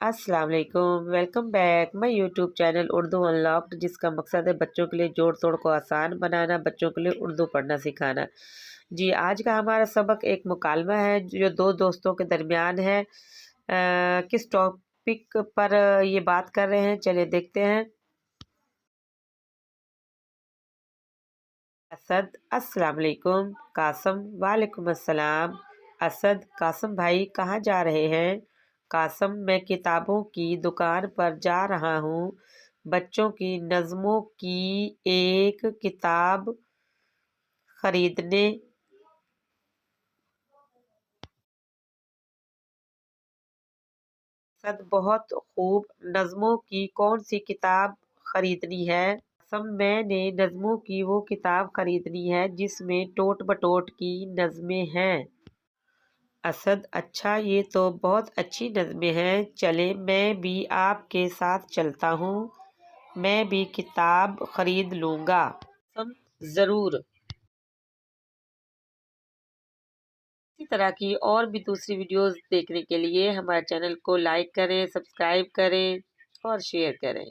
अस्सलाम वालेकुम, welcome back my YouTube channel Urdu unlocked, जिसका मकसद है बच्चों के लिए जोड़ तोड़ को आसान बनाना, बच्चों के लिए उर्दू पढ़ना सिखाना। जी, आज का हमारा सबक एक मुकालमा है जो दो दोस्तों के दरमियान है। किस टॉपिक पर ये बात कर रहे हैं, चलिए देखते हैं। असद, अस्सलाम वालेकुम। कासम, वालेकुम अस्सलाम। असद, कासम भाई कहाँ जा रहे हैं? कासम, मैं किताबों की दुकान पर जा रहा हूँ, बच्चों की नज़्मों की एक किताब खरीदने। असद, बहुत खूब। नज़्मों की कौन सी किताब खरीदनी है? कासम, मैंने नज़्मों की वो किताब खरीदनी है जिसमें टोट बटोट की नज़में हैं। असद, अच्छा, ये तो बहुत अच्छी नज़में हैं, चले मैं भी आपके साथ चलता हूँ, मैं भी किताब खरीद लूँगा। हम ज़रूर। इसी तरह की और भी दूसरी वीडियोस देखने के लिए हमारे चैनल को लाइक करें, सब्सक्राइब करें और शेयर करें।